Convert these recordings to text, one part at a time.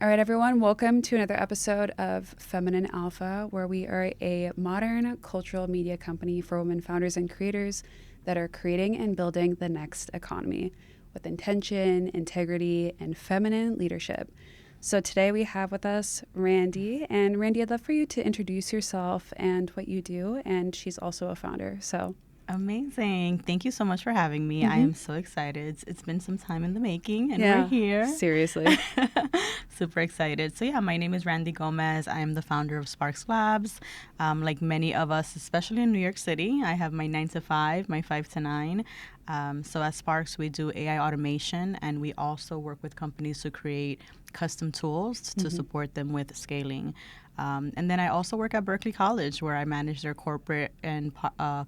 All right, everyone, welcome to another episode of Feminine Alpha, where we are a modern cultural media company for women founders and creators that are creating and building the next economy with intention, integrity, and feminine leadership. So today we have with us Randy. And Randy, I'd love for you to introduce yourself and what you do. And she's also a founder. So amazing. Thank you so much for having me. I am so excited. It's been some time in the making and we're here. Seriously. Super excited. So yeah, my name is Randy Gomez. I am the founder of Sparx Labs. Like many of us, especially in New York City, I have my 9 to 5, my 5 to 9. So at Sparx, we do AI automation, and we also work with companies to create custom tools to support them with scaling. And then I also work at Berkeley College, where I manage their corporate and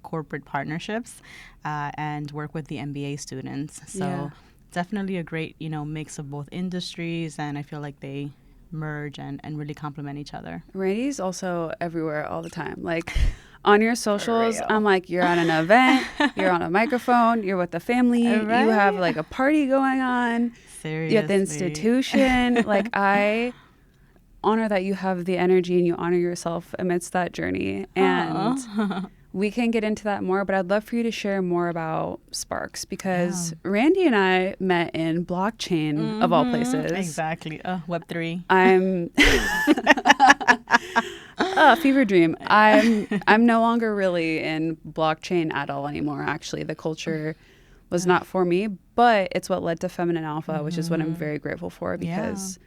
corporate partnerships and work with the MBA students. So definitely a great, mix of both industries, and I feel like they merge and really complement each other. Randy's also everywhere all the time. Like on your socials, I'm like, you're at an event, you're on a microphone, you're with the family, Right? You have like a party going on. Seriously. You're at the institution. Like I honor that you have the energy and you honor yourself amidst that journey. And we can get into that more, but I'd love for you to share more about Sparx because Randy and I met in blockchain of all places. Exactly. Web3. I'm fever dream. I'm no longer really in blockchain at all anymore. Actually, the culture was not for me, but it's what led to Feminine Alpha, which is what I'm very grateful for because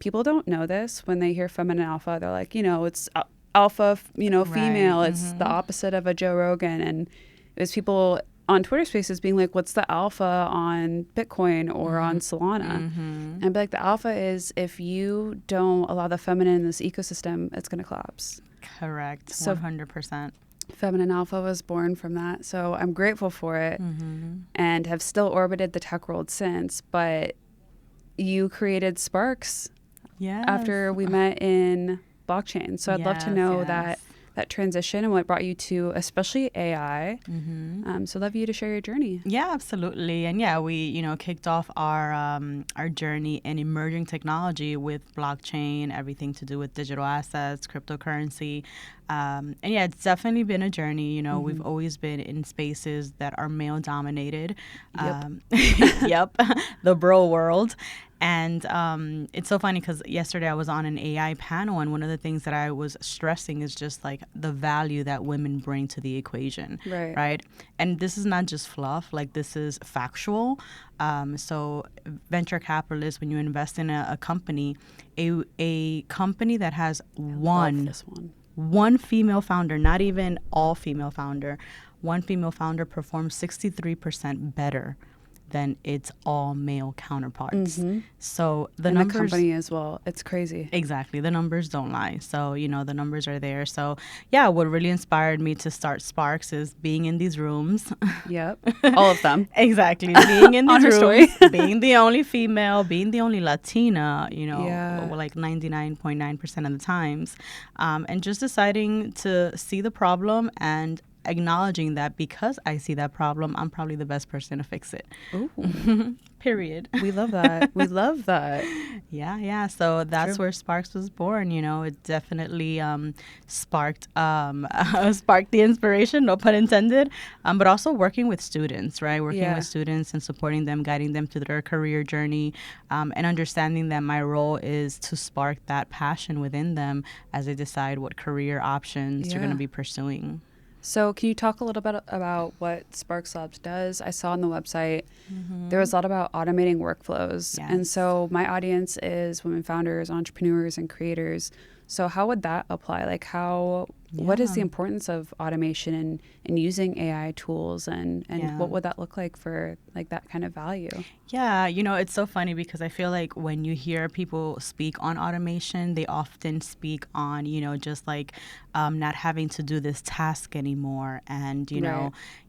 people don't know this. When they hear Feminine Alpha, they're like, it's alpha, female. It's the opposite of a Joe Rogan. And there's people on Twitter Spaces being like, what's the alpha on Bitcoin or on Solana? And I'd be like, the alpha is if you don't allow the feminine in this ecosystem, it's going to collapse. Correct. So 100%. Feminine Alpha was born from that. So I'm grateful for it and have still orbited the tech world since. But you created Sparx after we met in blockchain. So I'd love to know that transition and what brought you to especially AI. So I'd love you to share your journey. Yeah, absolutely. And we, kicked off our journey in emerging technology with blockchain, everything to do with digital assets, cryptocurrency. And it's definitely been a journey. We've always been in spaces that are male dominated. Yep. The bro world. And it's so funny because yesterday I was on an AI panel, and one of the things that I was stressing is just like the value that women bring to the equation, right? And this is not just fluff, like this is factual. So venture capitalists, when you invest in a company, a company that has one female founder, not even all female founder, one female founder performs 63% better than its all male counterparts. So the numbers, the company as well, it's crazy. Exactly, the numbers don't lie. So the numbers are there. So what really inspired me to start Sparx is being in these rooms. All of them. Exactly, being in these rooms, being the only female, being the only Latina. Like 99.9% of the times, and just deciding to see the problem and acknowledging that because I see that problem, I'm probably the best person to fix it. Ooh. Period. We love that. We love that. Yeah. So that's where Sparx was born. It definitely sparked the inspiration, no pun intended, but also working with students, right? Working with students and supporting them, guiding them through their career journey, and understanding that my role is to spark that passion within them as they decide what career options they're going to be pursuing. So can you talk a little bit about what Sparx Labs does? I saw on the website there was a lot about automating workflows. And so my audience is women founders, entrepreneurs, and creators. So how would that apply? Like what is the importance of automation and using AI tools and what would that look like for like that kind of value? Yeah, it's so funny because I feel like when you hear people speak on automation, they often speak on, just like not having to do this task anymore. And,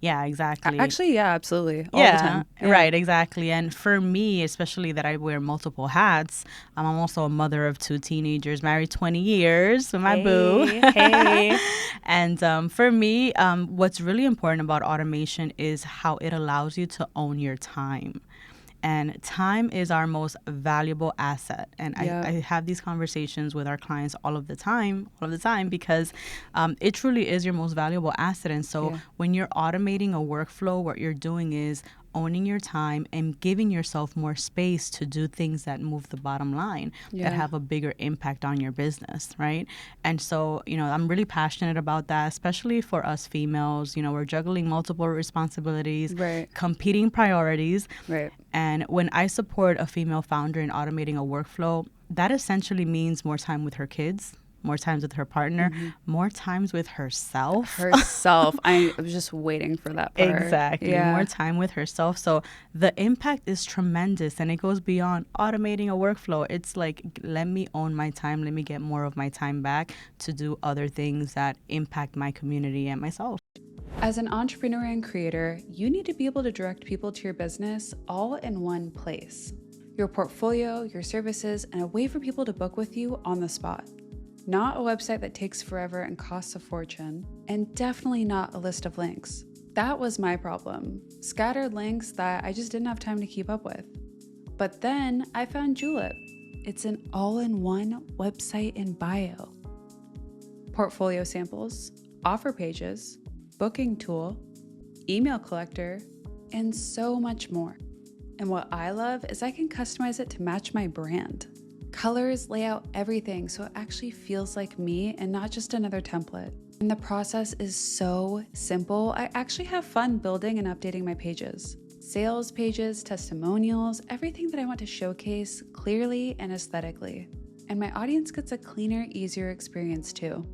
exactly. Actually, absolutely. All the time. Right, exactly. And for me, especially that I wear multiple hats, I'm also a mother of 2 teenagers, married 20 years with my boo. Hey. And for me, what's really important about automation is how it allows you to own your time. And time is our most valuable asset. And I have these conversations with our clients all of the time, because it truly is your most valuable asset. And so when you're automating a workflow, what you're doing is owning your time and giving yourself more space to do things that move the bottom line, that have a bigger impact on your business, right? And so, I'm really passionate about that, especially for us females. We're juggling multiple responsibilities, competing priorities. Right. And when I support a female founder in automating a workflow, that essentially means more time with her kids, more times with her partner, more times with herself. I was just waiting for that part. Exactly. More time with herself. So the impact is tremendous, and it goes beyond automating a workflow. It's like, let me own my time. Let me get more of my time back to do other things that impact my community and myself. As an entrepreneur and creator, you need to be able to direct people to your business all in one place. Your portfolio, your services, and a way for people to book with you on the spot. Not a website that takes forever and costs a fortune, and definitely not a list of links. That was my problem. Scattered links that I just didn't have time to keep up with. But then I found Julip. It's an all-in-one website and bio. Portfolio samples, offer pages, booking tool, email collector, and so much more. And what I love is I can customize it to match my brand. Colors, layout, everything, so it actually feels like me and not just another template. And the process is so simple. I actually have fun building and updating my pages. Sales pages, testimonials, everything that I want to showcase clearly and aesthetically. And my audience gets a cleaner, easier experience too.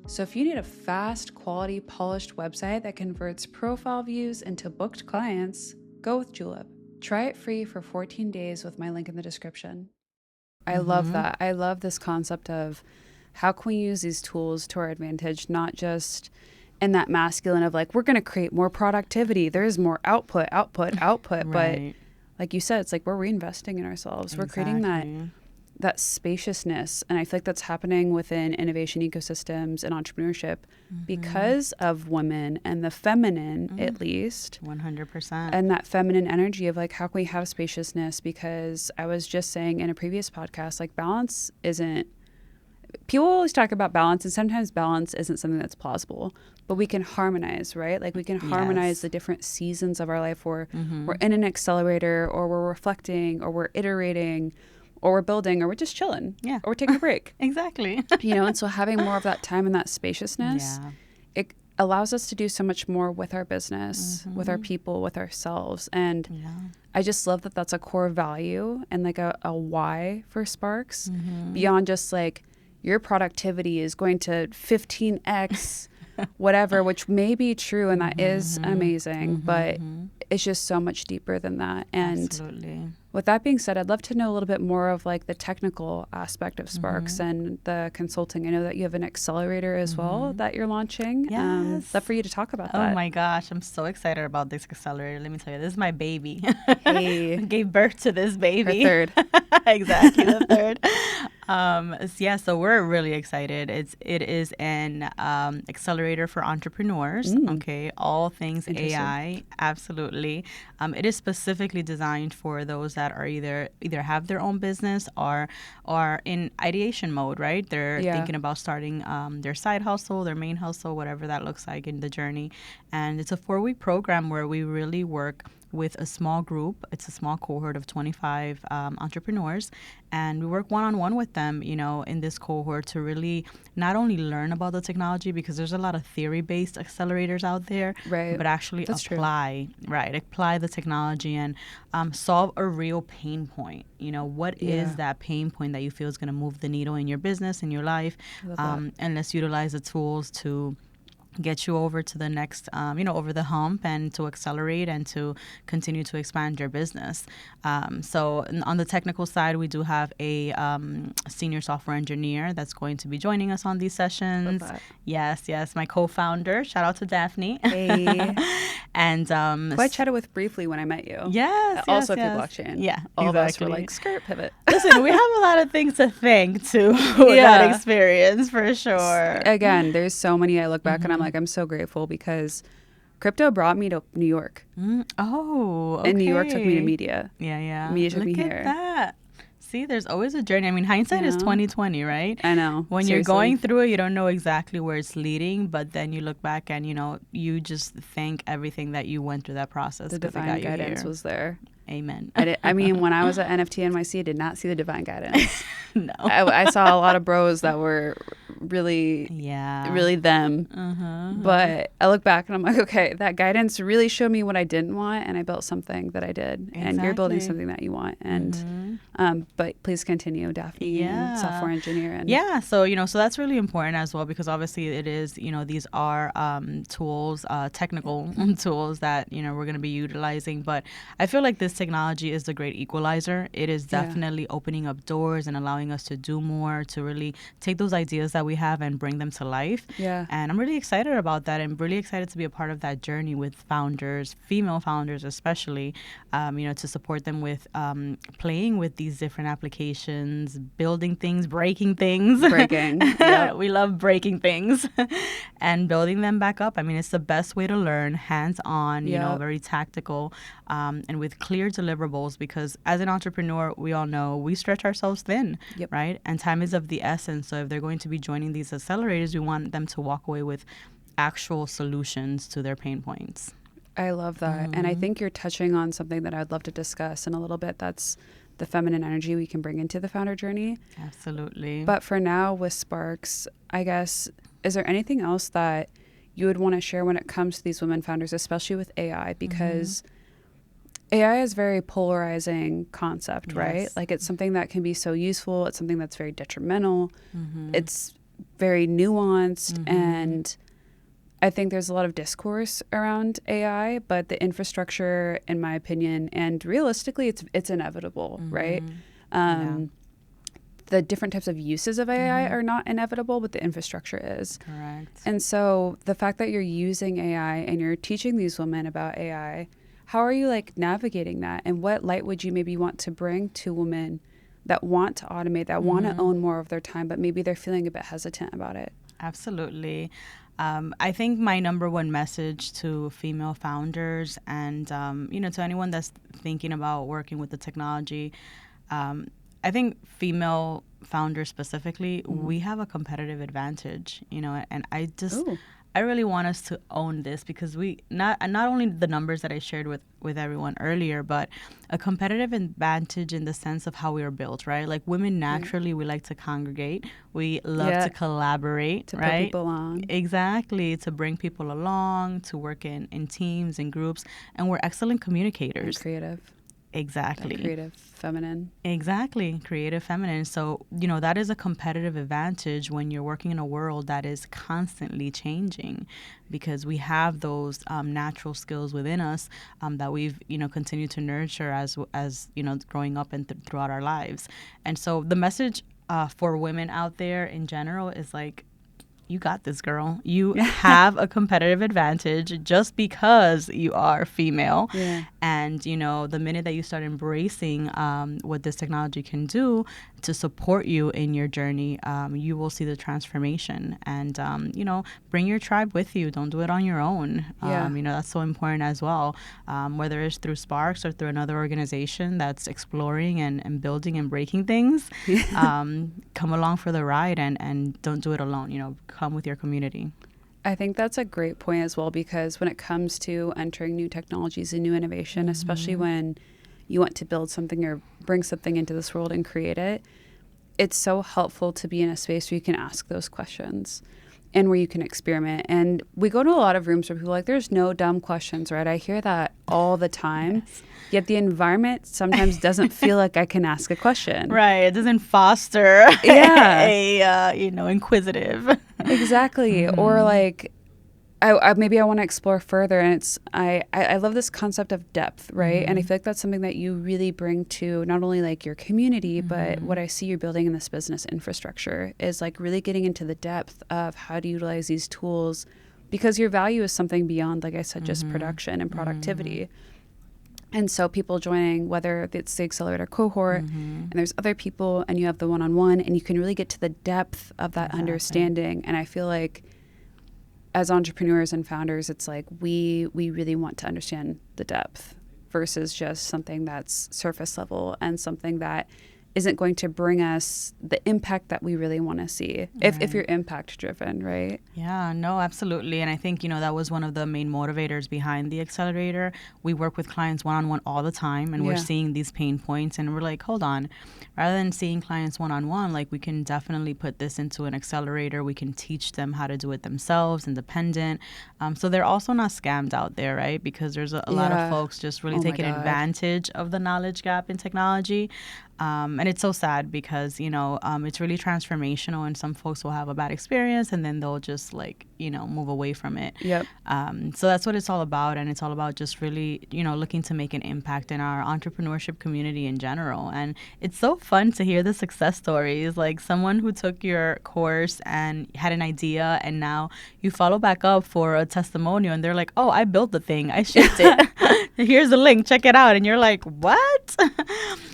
So if you need a fast, quality, polished website that converts profile views into booked clients, go with Julip. Try it free for 14 days with my link in the description. I love that. I love this concept of how can we use these tools to our advantage, not just in that masculine of like, we're going to create more productivity. There's more output. Right. But like you said, it's like we're reinvesting in ourselves. Exactly. We're creating that spaciousness. And I feel like that's happening within innovation ecosystems and entrepreneurship because of women and the feminine, at least. 100%. And that feminine energy of like, how can we have spaciousness? Because I was just saying in a previous podcast, like balance isn't, people always talk about balance, and sometimes balance isn't something that's plausible, but we can harmonize, right? Like we can harmonize the different seasons of our life where we're in an accelerator, or we're reflecting, or we're iterating, or we're building, or we're just chilling, or we're taking a break. Exactly. And so having more of that time and that spaciousness, it allows us to do so much more with our business, with our people, with ourselves. And I just love that that's a core value and like a why for Sparx, beyond just like your productivity is going to 15x whatever, which may be true, and that is amazing, but it's just so much deeper than that. And absolutely. With that being said, I'd love to know a little bit more of like the technical aspect of Sparx and the consulting. I know that you have an accelerator as well that you're launching. Love for you to talk about that. Oh my gosh, I'm so excited about this accelerator. Let me tell you, this is my baby. Hey. Gave birth to this baby. Her third. Exactly, the third. So we're really excited. It is an accelerator for entrepreneurs. Okay, all things AI. Absolutely. It is specifically designed for those that are either have their own business or are in ideation mode, right? They're thinking about starting their side hustle, their main hustle, whatever that looks like in the journey. And it's a 4-week program where we really work with a small group. It's a small cohort of 25 entrepreneurs, and we work one-on-one with them, in this cohort to really not only learn about the technology, because there's a lot of theory-based accelerators out there, but actually apply the technology and solve a real pain point. What is that pain point that you feel is going to move the needle in your business, in your life? And let's utilize the tools to get you over to the next, over the hump, and to accelerate and to continue to expand your business. So on the technical side, we do have a senior software engineer that's going to be joining us on these sessions. Yes, my co-founder. Shout out to Daphne. Hey. And who I chatted with briefly when I met you. Also through blockchain. Yeah, all of us were like, skirt pivot. Listen, we have a lot of things to thank to that experience, for sure. Again, there's so many. I look back and I'm like, I'm so grateful, because crypto brought me to New York. Oh, okay. And New York took me to media. Yeah. Media took me Look here. at that. See, there's always a journey. I mean, hindsight is 20/20, right? I know. When Seriously. you're going through it, you don't know exactly where it's leading, but then you look back and, you just thank everything that you went through that process. The divine guidance was there. Amen. I mean, when I was at NFT NYC, I did not see the divine guidance. No. I saw a lot of bros that were really them. But I look back and I'm like, okay, that guidance really showed me what I didn't want, and I built something that I did. Exactly. And you're building something that you want. And but please continue, Daphne, and software engineer. And so so that's really important as well, because obviously it is, these are tools, technical tools that we're going to be utilizing. But I feel like this technology is a great equalizer. It is definitely opening up doors and allowing us to do more, to really take those ideas that we have and bring them to life. Yeah. And I'm really excited about that. I'm really excited to be a part of that journey with founders, female founders especially, to support them with playing with these different applications, building things, breaking things. Yep. We love breaking things and building them back up. I mean, it's the best way to learn, hands-on, very tactical, and with clear deliverables, because as an entrepreneur, we all know we stretch ourselves thin, right? And time is of the essence. So if they're going to be joining these accelerators, we want them to walk away with actual solutions to their pain points. I love that. And I think you're touching on something that I'd love to discuss in a little bit. That's the feminine energy we can bring into the founder journey. Absolutely. But for now with Sparx, I guess, is there anything else that you would want to share when it comes to these women founders, especially with AI? Because AI is a very polarizing concept, right? Like, it's something that can be so useful. It's something that's very detrimental. It's very nuanced. And I think there's a lot of discourse around AI, but the infrastructure, in my opinion, and realistically, it's inevitable, right? The different types of uses of AI are not inevitable, but the infrastructure is. Correct. And so the fact that you're using AI and you're teaching these women about AI, how are you navigating that? And what light would you maybe want to bring to women that want to automate, that want to own more of their time, but maybe they're feeling a bit hesitant about it? Absolutely. I think my number one message to female founders and, to anyone that's thinking about working with the technology, I think female founders specifically, we have a competitive advantage, and I really want us to own this, because we not only the numbers that I shared with everyone earlier, but a competitive advantage in the sense of how we are built, right? Like, women naturally, we like to congregate. We love to collaborate, to right? put people along. Exactly, to bring people along, to work in teams and groups, and we're excellent communicators. And creative. Exactly. That creative feminine. Exactly. Creative feminine. So, that is a competitive advantage when you're working in a world that is constantly changing, because we have those natural skills within us that we've, continued to nurture as growing up and throughout our lives. And so the message for women out there in general is you got this, girl. You have a competitive advantage just because you are female. Yeah. And, the minute that you start embracing what this technology can do to support you in your journey, you will see the transformation. And, bring your tribe with you. Don't do it on your own. That's so important as well. Whether it's through Sparx or through another organization that's exploring and building and breaking things, come along for the ride and don't do it alone. Come with your community. I think that's a great point as well, because when it comes to entering new technologies and new innovation, especially when you want to build something or bring something into this world and create it, it's so helpful to be in a space where you can ask those questions and where you can experiment. And we go to a lot of rooms where people are like, there's no dumb questions, right? I hear that all the time. Yet the environment sometimes doesn't feel like I can ask a question. Right. It doesn't foster inquisitive. Exactly. Or maybe I want to explore further. And I love this concept of depth, right? And I feel like that's something that you really bring to not only your community, but what I see you're building in this business infrastructure is really getting into the depth of how to utilize these tools, because your value is something beyond, like I said, just production and productivity. And so people joining, whether it's the Accelerator cohort and there's other people and you have the one-on-one, and you can really get to the depth of that understanding. And I feel like as entrepreneurs and founders, it's like we really want to understand the depth versus just something that's surface level and something that isn't going to bring us the impact that we really want to see if you're impact driven, right? Yeah, no, absolutely. And I think, that was one of the main motivators behind the Accelerator. We work with clients one-on-one all the time, and we're seeing these pain points, and we're like, hold on, rather than seeing clients one-on-one, like we can definitely put this into an Accelerator. We can teach them how to do it themselves, independent. So they're also not scammed out there, right? Because there's a lot of folks just really taking advantage of the knowledge gap in technology. And it's so sad because, it's really transformational, and some folks will have a bad experience and then they'll just move away from it. Yep. So that's what it's all about. And it's all about just really, looking to make an impact in our entrepreneurship community in general. And it's so fun to hear the success stories, like someone who took your course and had an idea and now you follow back up for a testimonial and they're like, oh, I built the thing. I shipped it. Here's the link. Check it out. And you're like, what?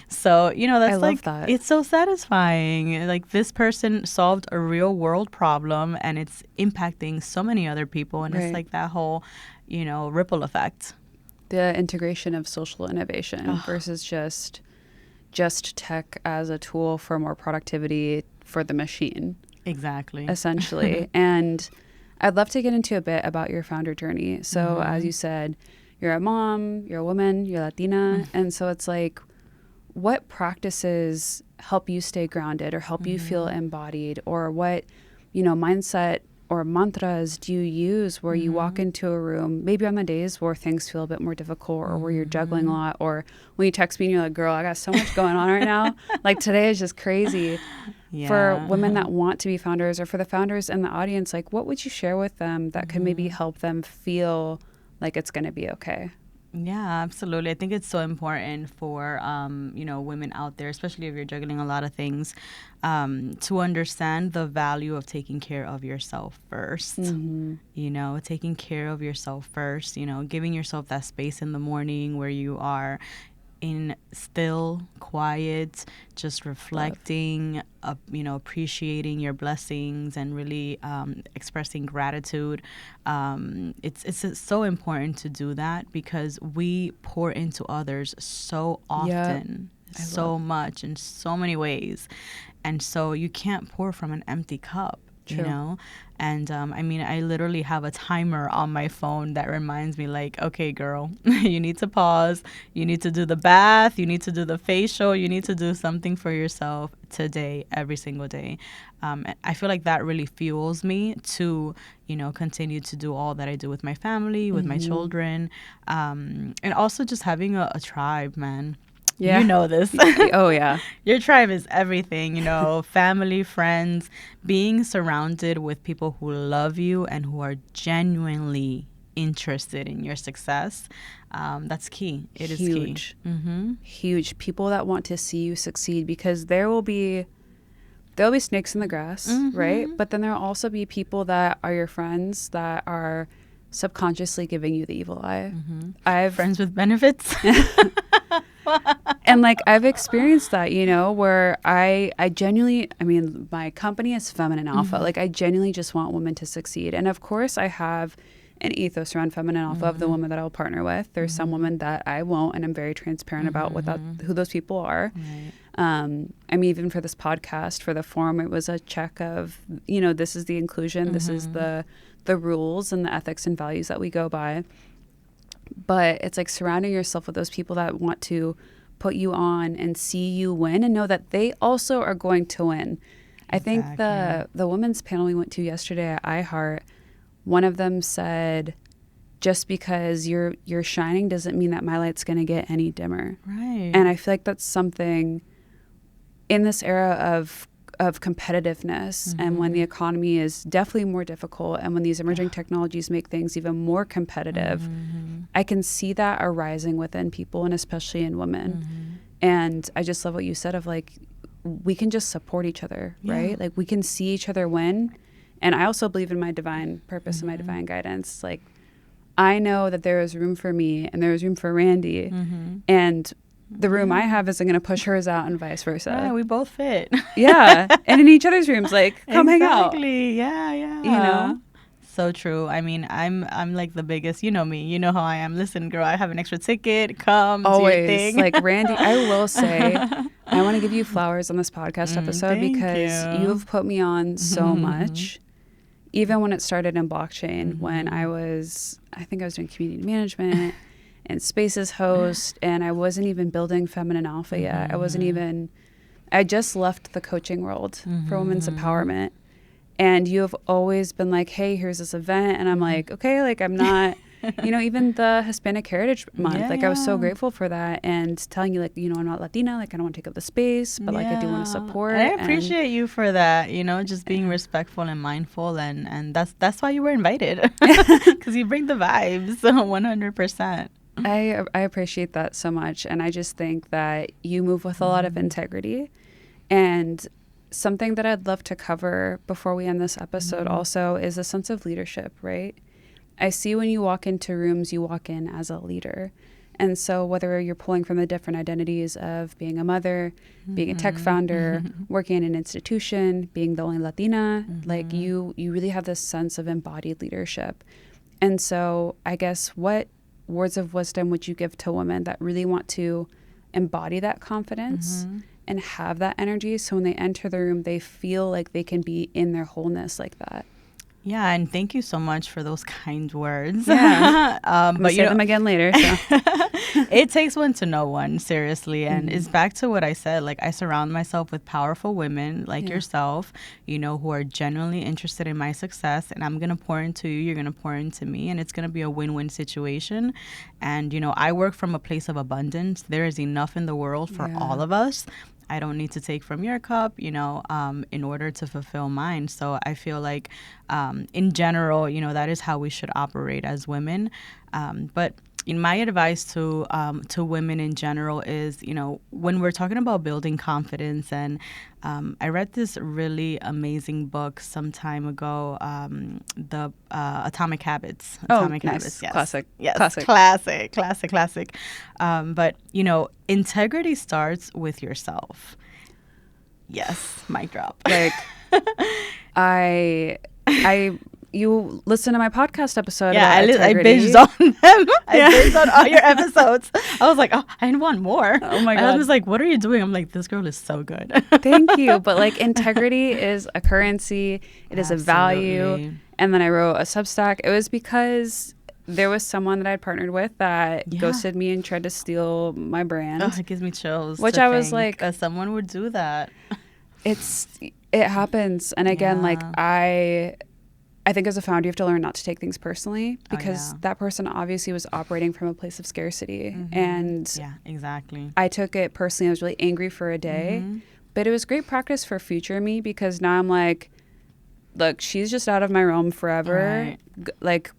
So, that's I love that. It's so satisfying. Like this person solved a real world problem and it's impacting so many other people. And it's like that whole, ripple effect. The integration of social innovation versus just tech as a tool for more productivity for the machine. Exactly. Essentially. And I'd love to get into a bit about your founder journey. So as you said, you're a mom, you're a woman, you're Latina. And so it's like, what practices help you stay grounded or help you feel embodied, or what, mindset or mantras do you use where you walk into a room, maybe on the days where things feel a bit more difficult or where you're juggling a lot, or when you text me and you're like, girl, I got so much going on right now. Like today is just crazy. Yeah. For women that want to be founders, or for the founders in the audience, like what would you share with them that could maybe help them feel like it's going to be okay? Yeah, absolutely. I think it's so important for, women out there, especially if you're juggling a lot of things, to understand the value of taking care of yourself first. Taking care of yourself first, giving yourself that space in the morning where you are in still, quiet, just reflecting, appreciating your blessings and really expressing gratitude. It's so important to do that because we pour into others so often, so much, in so many ways. And so you can't pour from an empty cup. True. And I literally have a timer on my phone that reminds me like, okay, girl, you need to pause. You need to do the bath. You need to do the facial. You need to do something for yourself today, every single day. I feel like that really fuels me to, continue to do all that I do with my family, with my children, and also just having a tribe, man. Yeah. You know this. Oh, yeah. Your tribe is everything, family, friends, being surrounded with people who love you and who are genuinely interested in your success. That's key. It is key. Huge. People that want to see you succeed, because there'll be snakes in the grass, right? But then there'll also be people that are your friends that are subconsciously giving you the evil eye. I've friends with benefits. And I've experienced that, where I genuinely, my company is Feminine Alpha. I genuinely just want women to succeed. And of course I have an ethos around Feminine Alpha of the women that I'll partner with. There's some women that I won't, and I'm very transparent about who those people are. Right. Even for this podcast, for the forum, it was a check of, this is the inclusion, this is the rules and the ethics and values that we go by. But it's surrounding yourself with those people that want to put you on and see you win and know that they also are going to win. Exactly. I think the women's panel we went to yesterday at iHeart, one of them said, just because you're shining doesn't mean that my light's going to get any dimmer. Right. And I feel like that's something in this era of competitiveness, and when the economy is definitely more difficult, and when these emerging technologies make things even more competitive, I can see that arising within people, and especially in women. And I just love what you said of we can just support each other, right? We can see each other win. And I also believe in my divine purpose and my divine guidance. I know that there is room for me and there is room for Randy, and the room I have isn't going to push hers out, and vice versa. Yeah, we both fit. Yeah. And in each other's rooms, come hang out. Exactly. Yeah. So true. I mean, I'm like the biggest, you know me, you know how I am. Listen, girl, I have an extra ticket. Come, always. Do your thing. Like, Randy, I will say, I want to give you flowers on this podcast episode because you've put me on so much. Even when it started in blockchain, when I think I was doing community management and Spaces host, and I wasn't even building Feminine Alpha yet. I just left the coaching world for women's empowerment. And you have always been like, hey, here's this event. And I'm like, okay, like I'm not, even the Hispanic Heritage Month, I was so grateful for that. And telling you, like, I'm not Latina, like I don't want to take up the space, but like I do want to support. And I appreciate you for that, just being respectful and mindful. And that's why you were invited, because you bring the vibes 100%. I appreciate that so much. And I just think that you move with a lot of integrity. And something that I'd love to cover before we end this episode also is a sense of leadership, right? I see when you walk into rooms, you walk in as a leader. And so whether you're pulling from the different identities of being a mother, being a tech founder, working in an institution, being the only Latina, like you really have this sense of embodied leadership. And so I guess what words of wisdom would you give to women that really want to embody that confidence and have that energy, so when they enter the room, they feel like they can be in their wholeness like that? Yeah, and thank you so much for those kind words. Yeah. But say them again later. So. It takes one to know one, seriously. And it's back to what I said. Like, I surround myself with powerful women like yourself, who are genuinely interested in my success. And I'm going to pour into you. You're going to pour into me. And it's going to be a win-win situation. And, I work from a place of abundance. There is enough in the world for all of us. I don't need to take from your cup, in order to fulfill mine. So I feel like, in general, that is how we should operate as women. But in my advice to women in general is, when we're talking about building confidence, and I read this really amazing book some time ago, the Atomic Habits. Atomic Habits, yes. Classic. Yes, classic. But, integrity starts with yourself. Yes, mic drop. Like, you listen to my podcast episode about integrity. I binged on them. I binged on all your episodes. I was like, oh, I want more. Oh my God. I was like, what are you doing? I'm like, this girl is so good. Thank you. But like, integrity is a currency. It is a value. And then I wrote a Substack. It was because there was someone that I'd partnered with that ghosted me and tried to steal my brand. Oh, it gives me chills. Which I was like, that someone would do that. It happens. And again, like I think as a founder, you have to learn not to take things personally, because that person obviously was operating from a place of scarcity. And yeah, exactly. I took it personally. I was really angry for a day, but it was great practice for future me, because now I'm like, look, she's just out of my realm forever. Right. Like,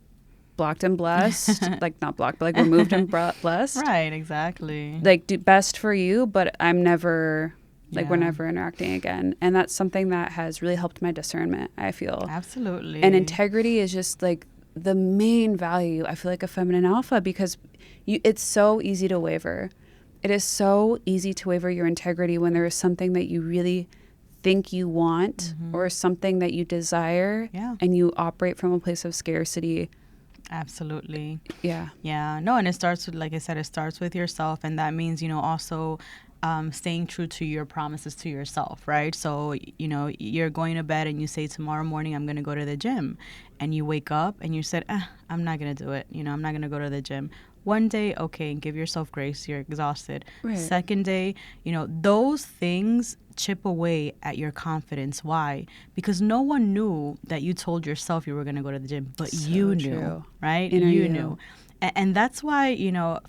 blocked and blessed. Like, not blocked, but like removed and blessed. Right, exactly. Like, do best for you, but I'm never... Like, we're never interacting again. And that's something that has really helped my discernment, I feel. Absolutely. And integrity is just, like, the main value, I feel like, of Feminine Alpha, because it's so easy to waver. It is so easy to waver your integrity when there is something that you really think you want or something that you desire and you operate from a place of scarcity. Absolutely. Yeah. Yeah. No, and it starts with, like I said, it starts with yourself. And that means, also... staying true to your promises to yourself, right? So, you're going to bed and you say, tomorrow morning, I'm going to go to the gym. And you wake up and you said, I'm not going to do it. I'm not going to go to the gym. One day, okay, give yourself grace. You're exhausted. Right. Second day, those things chip away at your confidence. Why? Because no one knew that you told yourself you were going to go to the gym, but so you knew, right? You knew. And that's why,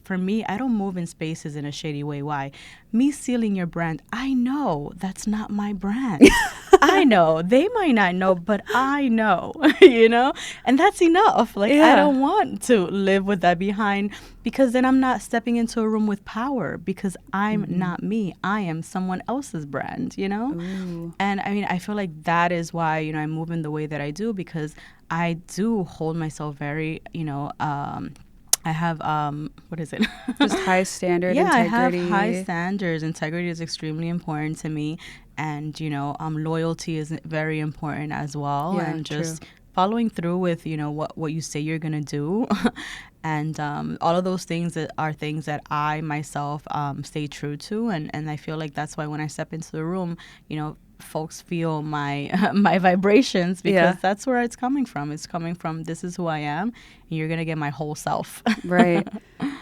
for me, I don't move in spaces in a shady way. Why? Me stealing your brand, I know that's not my brand. I know. They might not know, but I know, And that's enough. Like, I don't want to live with that behind, because then I'm not stepping into a room with power, because I'm not me. I am someone else's brand, Ooh. And, I feel like that is why, I move in the way that I do, because I do hold myself very, I have, what is it? Just high standard integrity. I have high standards. Integrity is extremely important to me. And, loyalty is very important as well. Yeah, and just following through with, what you say you're going to do. And all of those things that are things that I myself stay true to. And I feel like that's why when I step into the room, folks feel my my vibrations, because that's where it's coming from. It's coming from, this is who I am, and you're going to get my whole self. Right.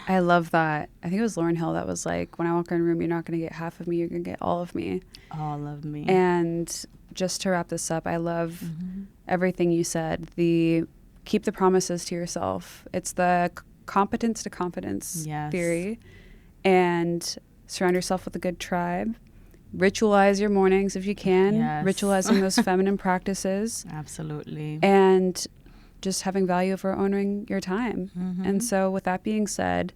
I love that. I think it was Lauryn Hill that was like, when I walk in a room, you're not going to get half of me, you're going to get all of me. All of me. And just to wrap this up, I love everything you said. Keep the promises to yourself. It's the competence to confidence theory. And surround yourself with a good tribe. Ritualize your mornings if you can. Ritualizing those feminine practices. Absolutely. And just having value for owning your time. And so with that being said,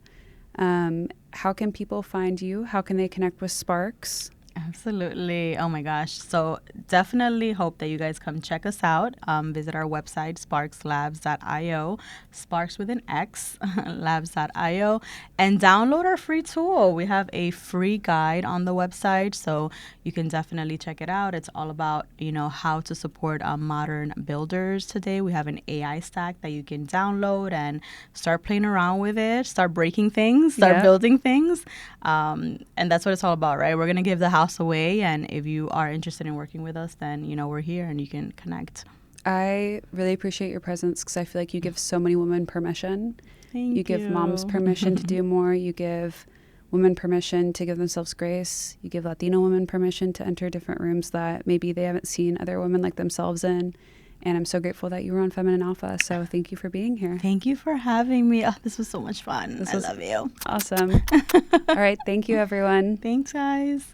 how can people find you? How can they connect with Sparx? Absolutely. Oh my gosh. So definitely hope that you guys come check us out. Visit our website, sparxlabs.io, Sparx with an X, labs.io, and download our free tool. We have a free guide on the website, so you can definitely check it out. It's all about, how to support modern builders today. We have an AI stack that you can download and start playing around with it, start breaking things, start building things. And that's what it's all about, right? We're going to give the house away, and if you are interested in working with us, then we're here and you can connect. I really appreciate your presence, because I feel like you give so many women permission. Thank you. You give moms permission to do more. You give women permission to give themselves grace. You give Latino women permission to enter different rooms that maybe they haven't seen other women like themselves in. And I'm so grateful that you were on Feminine Alpha. So thank you for being here. Thank you for having me. Oh, this was so much fun. I love you. Awesome. All right. Thank you, everyone. Thanks, guys.